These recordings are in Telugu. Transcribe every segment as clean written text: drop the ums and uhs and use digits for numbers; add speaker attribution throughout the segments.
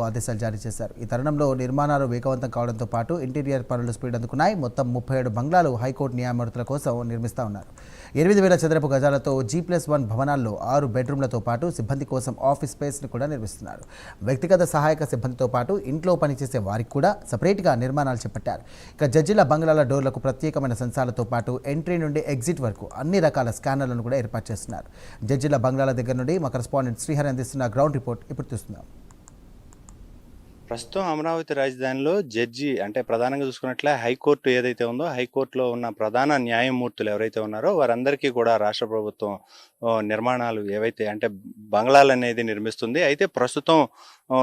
Speaker 1: ఆదేశాలు జారీ చేశారు. ఈ తరుణంలో నిర్మాణాలు వేగవంతం కావడంతో పాటు ఇంటీరియర్ పనులు స్పీడ్ అందుకున్నాయి. మొత్తం 37 బంగ్లాలు హైకోర్టు న్యాయమూర్తుల కోసం నిర్మిస్తా ఉన్నారు. 8,000 చదరపు గజాలతో G+1 భవనాల్లో 6 బెడ్రూమ్లతో పాటు సిబ్బంది కోసం ఆఫీస్ స్పేస్ని కూడా నిర్మిస్తున్నారు. వ్యక్తిగత సహాయక సిబ్బందితో పాటు ఇంట్లో పనిచేసే వారికి కూడా సపరేట్గా నిర్మాణాలు చేపట్టారు. ఇక జడ్జిల బంగ్లాల డోర్లకు ప్రత్యేకమైన సెన్సార్లతో పాటు ఎంట్రీ నుండి ఎగ్జిట్ వరకు అన్ని రకాల స్కానర్లను కూడా ఏర్పాటు చేస్తున్నారు. జడ్జిల బంగ్లాల దగ్గర నుండి మా కరెస్పాండెంట్ శ్రీహరి అందిస్తున్న గ్రౌండ్ రిపోర్ట్ ఇప్పుడు చూస్తున్నాం.
Speaker 2: ప్రస్తుతం అమరావతి రాజధానిలో జడ్జి అంటే ప్రధానంగా చూసుకున్నట్లే హైకోర్టు ఏదైతే ఉందో హైకోర్టులో ఉన్న ప్రధాన న్యాయమూర్తులు ఎవరైతే ఉన్నారో వారందరికీ కూడా రాష్ట్ర ప్రభుత్వం నిర్మాణాలు ఏవైతే అంటే బంగ్లాలు అనేది నిర్మిస్తుంది. అయితే ప్రస్తుతం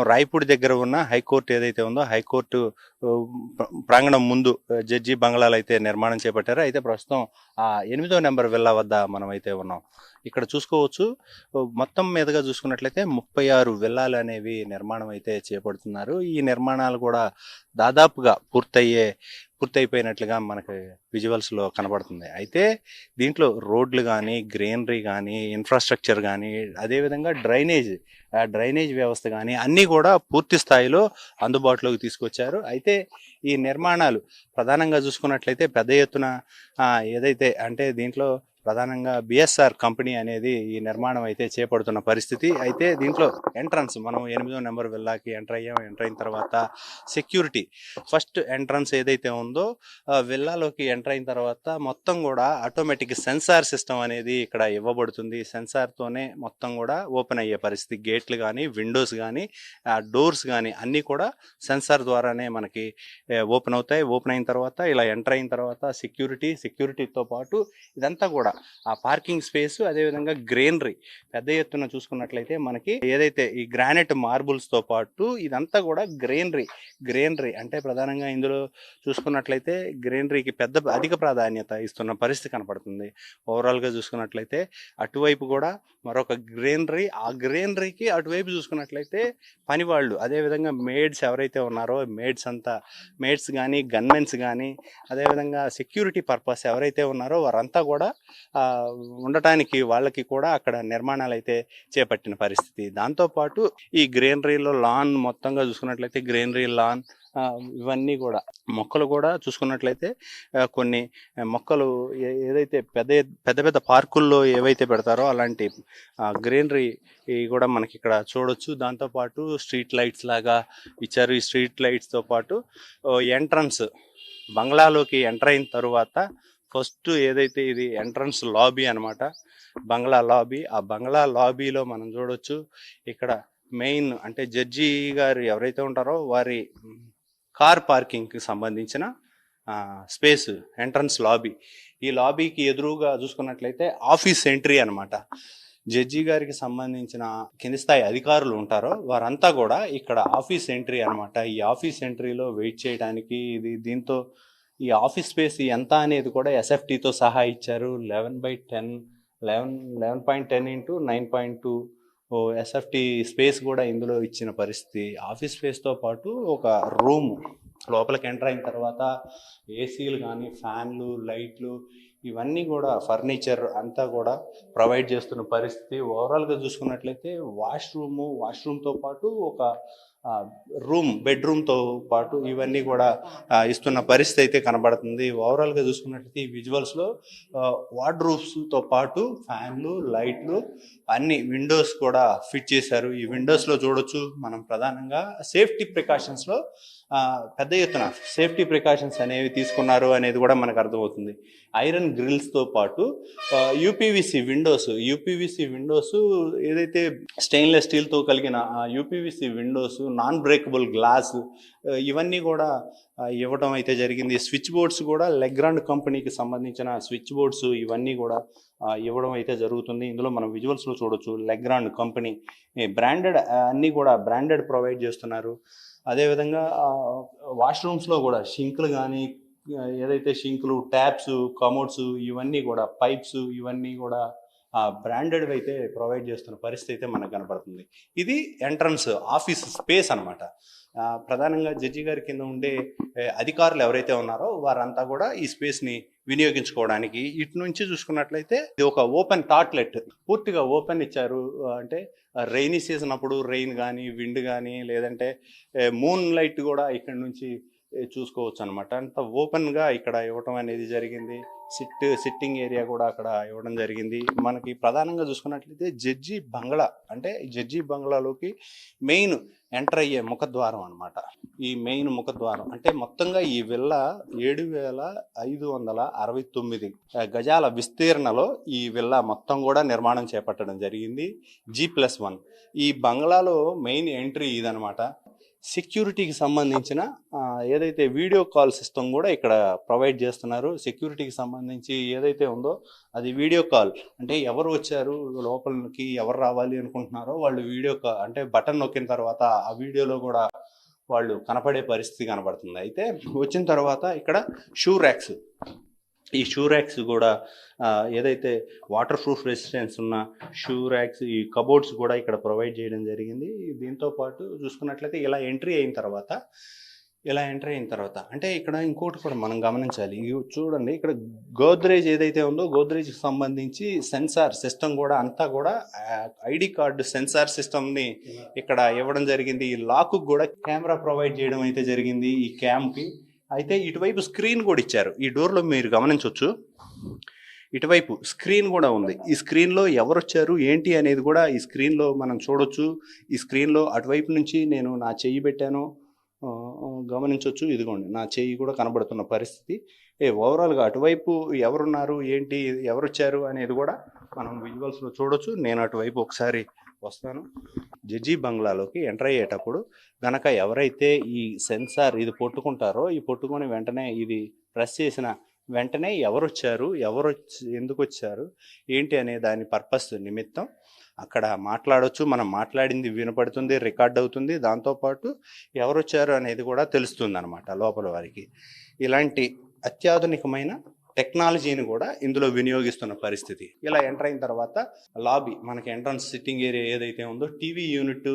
Speaker 2: రాయపూడి దగ్గర ఉన్న హైకోర్టు ఏదైతే ఉందో హైకోర్టు ప్రాంగణం ముందు జడ్జి బంగ్లాలు అయితే నిర్మాణం చేపట్టారు. అయితే ప్రస్తుతం 8వ నెంబర్ విల్లా వద్ద మనం అయితే ఉన్నాం. ఇక్కడ చూసుకోవచ్చు మొత్తం మీదుగా చూసుకున్నట్లయితే 36 విల్లాలు అనేవి నిర్మాణం అయితే చేపడుతున్నారు. ఈ నిర్మాణాలు కూడా దాదాపుగా పూర్తయిపోయినట్లుగా మనకి విజువల్స్లో కనబడుతుంది. అయితే దీంట్లో రోడ్లు కానీ గ్రీనరీ కానీ ఇన్ఫ్రాస్ట్రక్చర్ కానీ అదేవిధంగా డ్రైనేజ్ వ్యవస్థ కానీ అన్నీ కూడా పూర్తి స్థాయిలో అందుబాటులోకి తీసుకొచ్చారు. అయితే ఈ నిర్మాణాలు ప్రధానంగా చూసుకున్నట్లయితే పెద్ద ఎత్తున ఏదైతే అంటే దీంట్లో ప్రధానంగా బిఎస్ఆర్ కంపెనీ అనేది ఈ నిర్మాణం అయితే చేపడుతున్న పరిస్థితి. అయితే దీంట్లో ఎంట్రన్స్ మనం 8వ నెంబర్ విల్లాకి ఎంటర్ అయిన తర్వాత సెక్యూరిటీ ఫస్ట్ ఎంట్రన్స్ ఏదైతే ఉందో విల్లాలోకి ఎంటర్ అయిన తర్వాత మొత్తం కూడా ఆటోమేటిక్ సెన్సార్ సిస్టమ్ అనేది ఇక్కడ ఇవ్వబడుతుంది. సెన్సార్తోనే మొత్తం కూడా ఓపెన్ అయ్యే పరిస్థితి. గేట్లు కానీ విండోస్ కానీ డోర్స్ కానీ అన్నీ కూడా సెన్సార్ ద్వారానే మనకి ఓపెన్ అవుతాయి. ఓపెన్ అయిన తర్వాత ఇలా ఎంటర్ అయిన తర్వాత సెక్యూరిటీతో పాటు ఇదంతా కూడా ఆ పార్కింగ్ స్పేస్ అదేవిధంగా గ్రీనరీ పెద్ద ఎత్తున చూసుకున్నట్లయితే మనకి ఏదైతే ఈ గ్రానైట్ మార్బుల్స్ తో పాటు ఇదంతా కూడా గ్రీనరీ అంటే ప్రధానంగా ఇందులో చూసుకున్నట్లయితే గ్రీనరీకి అధిక ప్రాధాన్యత ఇస్తున్న పరిస్థితి కనపడుతుంది. ఓవరాల్ గా చూసుకున్నట్లయితే అటువైపు కూడా మరొక గ్రీనరీ, ఆ గ్రీనరీకి అటువైపు చూసుకున్నట్లయితే పనివాళ్ళు అదేవిధంగా మేడ్స్ ఎవరైతే ఉన్నారో మేడ్స్ కానీ గన్మెన్స్ కానీ అదేవిధంగా సెక్యూరిటీ పర్పస్ ఎవరైతే ఉన్నారో వారంతా కూడా ఉండటానికి వాళ్ళకి కూడా అక్కడ నిర్మాణాలు అయితే చేపట్టిన పరిస్థితి. దాంతోపాటు ఈ గ్రీనరీలో లాన్ మొత్తంగా చూసుకున్నట్లయితే గ్రీనరీ లాన్ ఇవన్నీ కూడా మొక్కలు కూడా చూసుకున్నట్లయితే కొన్ని మొక్కలు ఏదైతే పెద్ద పార్కుల్లో ఏవైతే పెడతారో అలాంటి గ్రీనరీ కూడా మనకి ఇక్కడ చూడొచ్చు. దాంతోపాటు స్ట్రీట్ లైట్స్ లాగా ఇచ్చారు. ఈ స్ట్రీట్ లైట్స్తో పాటు ఎంట్రన్స్ బంగ్లాలోకి ఎంటర్ అయిన తరువాత ఫస్ట్ ఏదైతే ఇది ఎంట్రన్స్ లాబీ అనమాట, బంగ్లా లాబీ. ఆ బంగ్లా లాబీలో మనం చూడొచ్చు ఇక్కడ మెయిన్ అంటే జడ్జి గారు ఎవరైతే ఉంటారో వారి కార్ పార్కింగ్కి సంబంధించిన స్పేస్ ఎంట్రన్స్ లాబీ. ఈ లాబీకి ఎదురుగా చూసుకున్నట్లయితే ఆఫీస్ ఎంట్రీ అనమాట. జడ్జి గారికి సంబంధించిన కింది స్థాయి అధికారులు ఉంటారో వారంతా కూడా ఇక్కడ ఆఫీస్ ఎంట్రీ అనమాట. ఈ ఆఫీస్ ఎంట్రీలో వెయిట్ చేయడానికి దీంతో ఈ ఆఫీస్ స్పేస్ ఎంత అనేది కూడా ఎస్ఎఫ్టీతో సహా ఇచ్చారు. 11.10 ఇంటూ 9.2 ఎస్ఎఫ్టీ స్పేస్ కూడా ఇందులో ఇచ్చిన పరిస్థితి. ఆఫీస్ స్పేస్తో పాటు ఒక రూమ్ లోపలికి ఎంటర్ అయిన తర్వాత ఏసీలు కానీ ఫ్యాన్లు లైట్లు ఇవన్నీ కూడా ఫర్నిచర్ అంతా కూడా ప్రొవైడ్ చేస్తున్న పరిస్థితి. ఓవరాల్గా చూసుకున్నట్లయితే వాష్రూమ్తో పాటు ఒక బెడ్రూమ్తో పాటు ఇవన్నీ కూడా ఇస్తున్న పరిస్థితి అయితే కనబడుతుంది. ఓవరాల్గా చూసుకున్నట్లయితే ఈ విజువల్స్లో వార్డ్రోబ్స్తో పాటు ఫ్యాన్లు లైట్లు అన్ని విండోస్ కూడా ఫిట్ చేశారు. ఈ విండోస్లో చూడొచ్చు మనం ప్రధానంగా సేఫ్టీ ప్రికాషన్స్లో పెద్ద ఎత్తున సేఫ్టీ ప్రికాషన్స్ అనేవి తీసుకున్నారు అనేది కూడా మనకు అర్థమవుతుంది. ఐరన్ గ్రిల్స్తో పాటు యూపీవీసీ విండోస్ ఏదైతే స్టెయిన్లెస్ స్టీల్తో కలిగిన UPVC Windows, non breakable glass ఇవన్నీ కూడా ఇవ్వడం అయితే జరిగింది. స్విచ్ బోర్డ్స్ కూడా లెగ్రాండ్ కంపెనీకి సంబంధించిన స్విచ్ బోర్డ్స్ ఇవన్నీ కూడా ఇవ్వడం అయితే జరుగుతుంది. ఇందులో మనం విజువల్స్లో చూడొచ్చు లెగ్రాండ్ కంపెనీ బ్రాండెడ్ అన్నీ కూడా బ్రాండెడ్ ప్రొవైడ్ చేస్తున్నారు. అదేవిధంగా వాష్రూమ్స్లో కూడా షింక్లు కానీ ఏదైతే షింక్లు, ట్యాప్స్, కమోడ్స్ ఇవన్నీ కూడా పైప్స్ ఇవన్నీ కూడా బ్రాండెడ్ అయితే ప్రొవైడ్ చేస్తున్న పరిస్థితి అయితే మనకు కనపడుతుంది. ఇది ఎంట్రన్స్ ఆఫీస్ స్పేస్ అనమాట. ప్రధానంగా జడ్జి గారి కింద ఉండే అధికారులు ఎవరైతే ఉన్నారో వారంతా కూడా ఈ స్పేస్ని వినియోగించుకోవడానికి. ఇటు నుంచి చూసుకున్నట్లయితే ఇది ఒక ఓపెన్ టాట్లెట్, పూర్తిగా ఓపెన్ ఇచ్చారు. అంటే రైనీ సీజన్ అప్పుడు రెయిన్ కానీ, విండ్ కానీ, లేదంటే మూన్ లైట్ కూడా ఇక్కడ నుంచి చూసుకోవచ్చు అనమాట. అంత ఓపెన్గా ఇక్కడ ఇవ్వటం అనేది జరిగింది. సిట్టింగ్ ఏరియా కూడా అక్కడ ఇవ్వడం జరిగింది. మనకి ప్రధానంగా చూసుకున్నట్లయితే జడ్జి బంగ్లా, అంటే జడ్జి బంగ్లాలోకి మెయిన్ ఎంటర్ అయ్యే ముఖద్వారం అనమాట. ఈ మెయిన్ ముఖద్వారం అంటే మొత్తంగా ఈ విల్లా 7,569 గజాల విస్తీర్ణలో ఈ విల్లా మొత్తం కూడా నిర్మాణం చేపట్టడం జరిగింది. G+1. ఈ బంగ్లాలో మెయిన్ ఎంట్రీ ఇదనమాట. సెక్యూరిటీకి సంబంధించిన ఏదైతే వీడియో కాల్ సిస్టమ్ కూడా ఇక్కడ ప్రొవైడ్ చేస్తున్నారు. సెక్యూరిటీకి సంబంధించి ఏదైతే ఉందో అది వీడియో కాల్, అంటే ఎవరు వచ్చారు లోపలికి, ఎవరు రావాలి అనుకుంటున్నారో వాళ్ళు వీడియో కాల్ అంటే బటన్ నొక్కిన తర్వాత ఆ వీడియోలో కూడా వాళ్ళు కనపడే పరిస్థితి కనబడుతుంది. అయితే వచ్చిన తర్వాత ఇక్కడ షూ ర్యాక్స్, ఈ షూ ర్యాక్స్ కూడా ఏదైతే వాటర్ ప్రూఫ్ రెసిస్టెన్స్ ఉన్న షూ ర్యాక్స్, ఈ కబోర్డ్స్ కూడా ఇక్కడ ప్రొవైడ్ చేయడం జరిగింది. దీంతో పాటు చూసుకున్నట్లయితే ఇలా ఎంట్రీ అయిన తర్వాత అంటే ఇక్కడ ఇంకోటి కూడా మనం గమనించాలి. చూడండి, ఇక్కడ గోద్రేజ్ ఏదైతే ఉందో గోద్రేజ్కి సంబంధించి సెన్సార్ సిస్టమ్ కూడా అంతా కూడా ఐడి కార్డు సెన్సార్ సిస్టమ్ని ఇక్కడ ఇవ్వడం జరిగింది. ఈ లాక్కు కూడా కెమెరా ప్రొవైడ్ చేయడం అయితే జరిగింది ఈ క్యామ్కి. అయితే ఇటువైపు స్క్రీన్ కూడా ఇచ్చారు. ఈ డోర్లో మీరు గమనించవచ్చు, ఇటువైపు స్క్రీన్ కూడా ఉంది. ఈ స్క్రీన్లో ఎవరు వచ్చారు ఏంటి అనేది కూడా ఈ స్క్రీన్లో మనం చూడొచ్చు. ఈ స్క్రీన్లో అటువైపు నుంచి నేను నా చెయ్యి పెట్టాను, గమనించవచ్చు. ఇదిగోండి, నా చెయ్యి కూడా కనబడుతున్న పరిస్థితి. ఓవరాల్గా అటువైపు ఎవరున్నారు ఏంటి, ఎవరు వచ్చారు అనేది కూడా మనం విజువల్స్లో చూడొచ్చు. నేను అటువైపు ఒకసారి వస్తాను. జడ్జి బంగ్లాలోకి ఎంటర్ అయ్యేటప్పుడు గనక ఎవరైతే ఈ సెన్సార్ ఇది పట్టుకుంటారో, ఈ పట్టుకొని వెంటనే ఇది ప్రెస్ చేసిన వెంటనే ఎవరు వచ్చారు, ఎందుకు వచ్చారు ఏంటి అనే దాని పర్పస్ నిమిత్తం అక్కడ మాట్లాడవచ్చు. మనం మాట్లాడింది వినపడుతుంది, రికార్డ్ అవుతుంది. దాంతోపాటు ఎవరు వచ్చారు అనేది కూడా తెలుస్తుంది అనమాట లోపల వారికి. ఇలాంటి అత్యాధునికమైన టెక్నాలజీని కూడా ఇందులో వినియోగిస్తున్న పరిస్థితి. ఇలా ఎంటర్ అయిన తర్వాత లాబీ, మనకి ఎంట్రన్స్ సిట్టింగ్ ఏరియా ఏదైతే ఉందో, టీవీ యూనిట్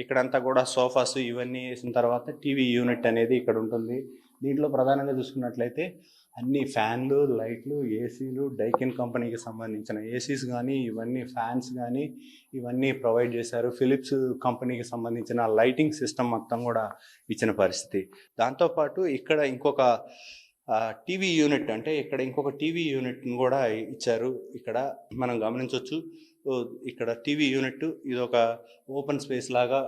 Speaker 2: ఇక్కడంతా కూడా సోఫాస్ ఇవన్నీ వేసిన తర్వాత టీవీ యూనిట్ అనేది ఇక్కడ ఉంటుంది. దీంట్లో ప్రధానంగా చూసుకున్నట్లయితే అన్ని ఫ్యాన్లు, లైట్లు, ఏసీలు, డైకిన్ కంపెనీకి సంబంధించిన ఏసీస్ కానీ, ఇవన్నీ ఫ్యాన్స్ కానీ ఇవన్నీ ప్రొవైడ్ చేశారు. ఫిలిప్స్ కంపెనీకి సంబంధించిన లైటింగ్ సిస్టమ్ మొత్తం కూడా ఇచ్చిన పరిస్థితి. దాంతోపాటు ఇక్కడ ఇంకొక టీవీ యూనిట్, అంటే ఇక్కడ ఇంకొక టీవీ యూనిట్ని కూడా ఇచ్చారు. ఇక్కడ మనం గమనించవచ్చు. ఇక్కడ టీవీ యూనిట్ ఇది ఒక ఓపెన్ స్పేస్ లాగా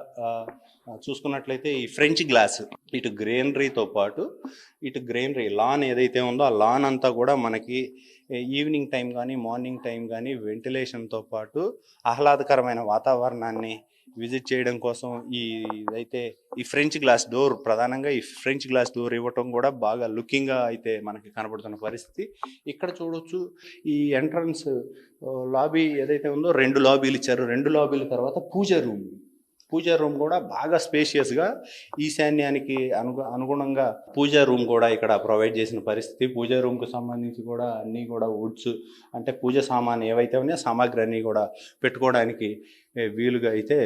Speaker 2: చూసుకున్నట్లయితే ఈ ఫ్రెంచ్ గ్లాస్, ఇటు గ్రీనరీతో పాటు ఇటు గ్రీనరీ లాన్ ఏదైతే ఉందో ఆ లాన్ అంతా కూడా మనకి ఈవినింగ్ టైం కానీ మార్నింగ్ టైం కానీ వెంటిలేషన్తో పాటు ఆహ్లాదకరమైన వాతావరణాన్ని విజిట్ చేయడం కోసం ఈ ఫ్రెంచ్ గ్లాస్ డోర్, ప్రధానంగా ఈ ఫ్రెంచ్ గ్లాస్ డోర్ ఇవ్వటం కూడా బాగా లుకింగ్గా అయితే మనకి కనబడుతున్న పరిస్థితి. ఇక్కడ చూడొచ్చు ఈ ఎంట్రన్స్ లాబీ ఏదైతే ఉందో 2 లాబీలు ఇచ్చారు. 2 లాబీల తర్వాత పూజా రూమ్ కూడా బాగా స్పేషియస్గా ఈశాన్యానికి అనుగుణంగా పూజా రూమ్ కూడా ఇక్కడ ప్రొవైడ్ చేసిన పరిస్థితి. పూజా రూమ్కి సంబంధించి కూడా అన్నీ కూడా వుడ్స్, అంటే పూజ సామాన్ ఏవైతే ఉన్నాయో సామాగ్రి అన్నీ కూడా పెట్టుకోవడానికి వీలుగా అయితే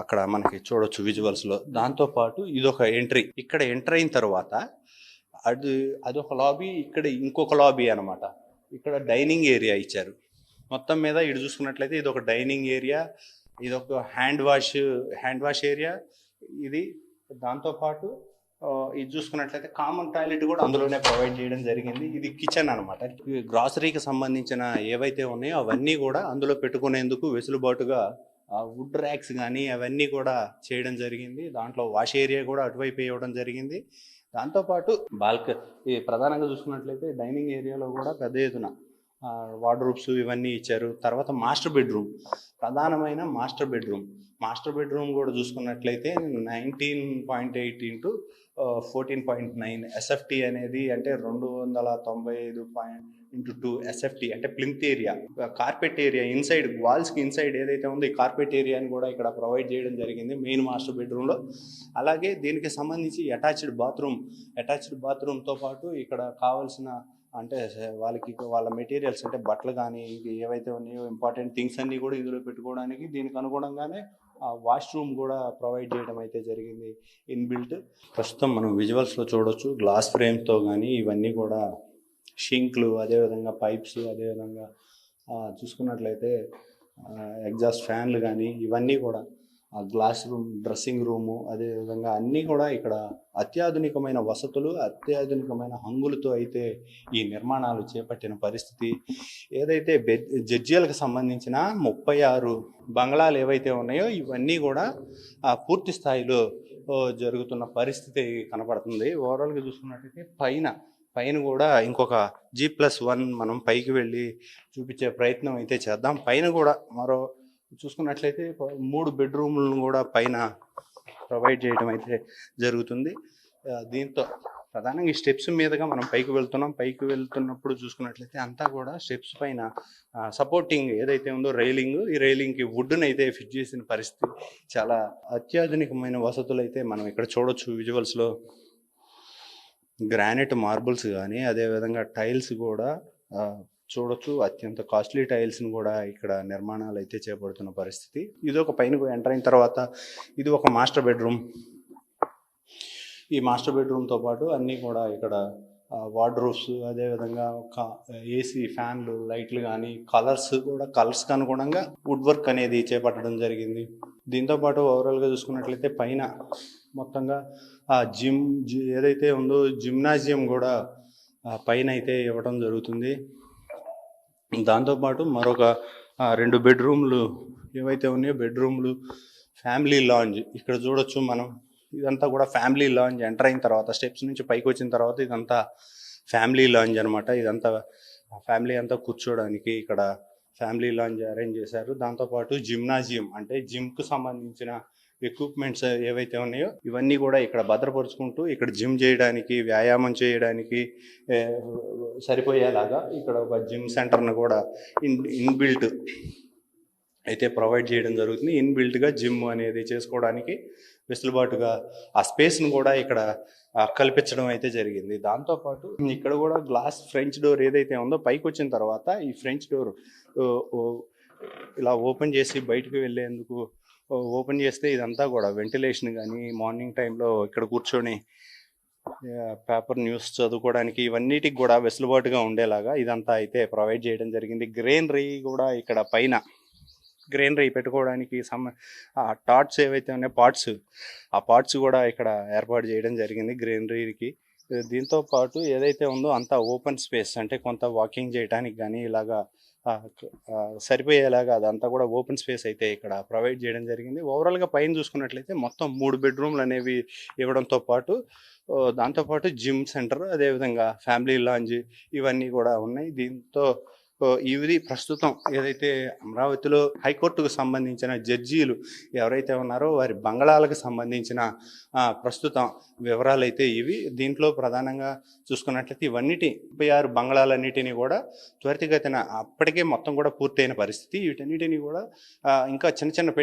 Speaker 2: అక్కడ మనకి చూడొచ్చు విజువల్స్లో. దాంతోపాటు ఇదొక ఎంట్రీ. ఇక్కడ ఎంటర్ అయిన తర్వాత అదొక లాబీ, ఇక్కడ ఇంకొక లాబీ అనమాట. ఇక్కడ డైనింగ్ ఏరియా ఇచ్చారు. మొత్తం మీద ఇటు చూసుకున్నట్లయితే ఇది ఒక డైనింగ్ ఏరియా, ఇది ఒక హ్యాండ్ వాష్ ఏరియా ఇది. దాంతోపాటు ఇది చూసుకున్నట్లయితే కామన్ టాయిలెట్ కూడా అందులోనే ప్రొవైడ్ చేయడం జరిగింది. ఇది కిచెన్ అనమాట. గ్రాసరీకి సంబంధించిన ఏవైతే ఉన్నాయో అవన్నీ కూడా అందులో పెట్టుకునేందుకు వెసులుబాటుగా వుడ్ ర్యాక్స్ కానీ అవన్నీ కూడా చేయడం జరిగింది. దాంట్లో వాష్ ఏరియా కూడా అటువైపు ఇవ్వడం జరిగింది. దాంతోపాటు ప్రధానంగా చూసుకున్నట్లయితే డైనింగ్ ఏరియాలో కూడా పెద్ద ఎత్తున వార్డ్రోబ్స్ ఇవన్నీ ఇచ్చారు. తర్వాత ప్రధానమైన మాస్టర్ బెడ్రూమ్ కూడా చూసుకున్నట్లయితే 19.8 ఇంటూ 14.9 ఎస్ఎఫ్టీ అనేది, అంటే 295.2 ఎస్ఎఫ్టీ, అంటే plinth area. Carpet area inside వాల్స్కి ఇన్సైడ్ ఏదైతే ఉందో ఈ కార్పెట్ ఏరియాని కూడా ఇక్కడ ప్రొవైడ్ చేయడం జరిగింది మెయిన్ మాస్టర్ బెడ్రూమ్లో. అలాగే దీనికి సంబంధించి అటాచ్డ్ బాత్రూమ్తో పాటు ఇక్కడ కావాల్సిన, అంటే వాళ్ళ మెటీరియల్స్, అంటే బట్టలు కానీ ఏవైతే ఉన్నాయో ఇంపార్టెంట్ థింగ్స్ అన్నీ కూడా ఇందులో పెట్టుకోవడానికి దీనికి అనుగుణంగానే వాష్రూమ్ కూడా ప్రొవైడ్ చేయడం అయితే జరిగింది ఇన్బిల్ట్. ప్రస్తుతం మనం విజువల్స్లో చూడొచ్చు గ్లాస్ ఫ్రేమ్తో కానీ ఇవన్నీ కూడా షింక్లు, అదేవిధంగా పైప్స్, అదేవిధంగా చూసుకున్నట్లయితే ఎగ్జాస్ట్ ఫ్యాన్లు కానీ ఇవన్నీ కూడా గ్లాస్ రూమ్, డ్రెస్సింగ్ రూము, అదేవిధంగా అన్నీ కూడా ఇక్కడ అత్యాధునికమైన వసతులు, అత్యాధునికమైన హంగులతో అయితే ఈ నిర్మాణాలు చేపట్టిన పరిస్థితి. ఏదైతే జడ్జీలకు సంబంధించిన 36 బంగ్లాలు ఏవైతే ఉన్నాయో ఇవన్నీ కూడా పూర్తి స్థాయిలో జరుగుతున్న పరిస్థితి కనపడుతుంది. ఓవరాల్గా చూసుకున్నట్టయితే పైన కూడా ఇంకొక G+1 మనం పైకి వెళ్ళి చూపించే ప్రయత్నం అయితే చేద్దాం. పైన కూడా మరో చూసుకున్నట్లయితే 3 బెడ్రూమ్లను కూడా పైన ప్రొవైడ్ చేయడం అయితే జరుగుతుంది. దీంతో ప్రధానంగా ఈ స్టెప్స్ మీదుగా మనం పైకి వెళ్తున్నాం. పైకి వెళ్తున్నప్పుడు చూసుకున్నట్లయితే అంతా కూడా స్టెప్స్ పైన సపోర్టింగ్ ఏదైతే ఉందో రైలింగ్, ఈ రైలింగ్కి వుడ్ని అయితే ఫిట్ చేసిన పరిస్థితి. చాలా అత్యాధునికమైన వసతులు అయితే మనం ఇక్కడ చూడొచ్చు విజువల్స్లో. గ్రానైట్ మార్బుల్స్ కానీ, అదేవిధంగా టైల్స్ కూడా చూడొచ్చు. అత్యంత కాస్ట్లీ టైల్స్ని కూడా ఇక్కడ నిర్మాణాలు అయితే చేపడుతున్న పరిస్థితి. ఇది ఒక పైన ఎంటర్ అయిన తర్వాత ఇది ఒక మాస్టర్ బెడ్రూమ్. ఈ మాస్టర్ బెడ్రూమ్తో పాటు అన్నీ కూడా ఇక్కడ వార్డ్రోబ్స్, అదేవిధంగా ఒక ఏసీ, ఫ్యాన్లు, లైట్లు కానీ, కలర్స్కి అనుగుణంగా వుడ్ వర్క్ అనేది చేపట్టడం జరిగింది. దీంతోపాటు ఓవరాల్గా చూసుకున్నట్లయితే పైన మొత్తంగా ఏదైతే ఉందో జిమ్నాజియం కూడా పైన అయితే ఇవ్వడం జరుగుతుంది. దాంతోపాటు మరొక 2 బెడ్రూమ్లు ఏవైతే ఉన్నాయో బెడ్రూమ్లు, ఫ్యామిలీ లాంజ్ ఇక్కడ చూడొచ్చు మనం. ఇదంతా కూడా ఫ్యామిలీ లాంజ్. ఎంటర్ అయిన తర్వాత స్టెప్స్ నుంచి పైకి వచ్చిన తర్వాత ఇదంతా ఫ్యామిలీ లాంజ్ అనమాట. ఇదంతా ఫ్యామిలీ అంతా కూర్చోడానికి ఇక్కడ ఫ్యామిలీ లాంజ్ అరేంజ్ చేశారు. దాంతోపాటు జిమ్నాజియం అంటే జిమ్కు సంబంధించిన ఎక్విప్మెంట్స్ ఏవైతే ఉన్నాయో ఇవన్నీ కూడా ఇక్కడ భద్రపరుచుకుంటూ ఇక్కడ జిమ్ చేయడానికి, వ్యాయామం చేయడానికి సరిపోయేలాగా ఇక్కడ ఒక జిమ్ సెంటర్ను కూడా ఇన్బిల్ట్ అయితే ప్రొవైడ్ చేయడం జరుగుతుంది. ఇన్బిల్ట్గా జిమ్ అనేది చేసుకోవడానికి వెసులుబాటుగా ఆ స్పేస్ను కూడా ఇక్కడ కల్పించడం అయితే జరిగింది. దాంతోపాటు ఇక్కడ కూడా గ్లాస్ ఫ్రెంచ్ డోర్ ఏదైతే ఉందో పైకి వచ్చిన తర్వాత ఈ ఫ్రెంచ్ డోర్ ఇలా ఓపెన్ చేసి బయటకు వెళ్ళేందుకు ఓపెన్ చేస్తే ఇదంతా కూడా వెంటిలేషన్ కానీ, మార్నింగ్ టైంలో ఇక్కడ కూర్చొని పేపర్ న్యూస్ చదువుకోవడానికి ఇవన్నిటికి కూడా వెసులుబాటుగా ఉండేలాగా ఇదంతా అయితే ప్రొవైడ్ చేయడం జరిగింది. గ్రీనరీ కూడా ఇక్కడ పైన గ్రీనరీ పెట్టుకోవడానికి టాట్స్ ఏవైతే ఉన్నాయో ఆ పాట్స్ కూడా ఇక్కడ ఏర్పాటు చేయడం జరిగింది గ్రీనరీకి. దీంతో పాటు ఏదైతే ఉందో అంతా ఓపెన్ స్పేస్, అంటే కొంత వాకింగ్ చేయడానికి కానీ ఇలాగా సరిపోయేలాగా అదంతా కూడా ఓపెన్ స్పేస్ అయితే ఇక్కడ ప్రొవైడ్ చేయడం జరిగింది. ఓవరాల్గా పైన చూసుకున్నట్లయితే మొత్తం 3 బెడ్రూమ్లు అనేవి ఇవ్వడంతో పాటు దాంతోపాటు జిమ్ సెంటర్, అదేవిధంగా ఫ్యామిలీ లాంజ్ ఇవన్నీ కూడా ఉన్నాయి. దీంతో ఇది ప్రస్తుతం ఏదైతే అమరావతిలో హైకోర్టుకు సంబంధించిన జడ్జీలు ఎవరైతే ఉన్నారో వారి బంగళాలకు సంబంధించిన ప్రస్తుతం వివరాలు అయితే ఇవి. దీంట్లో ప్రధానంగా చూసుకున్నట్లయితే 36 బంగళాలన్నిటినీ కూడా త్వరితగతిన అప్పటికే మొత్తం కూడా పూర్తయిన పరిస్థితి. వీటన్నిటినీ కూడా ఇంకా చిన్న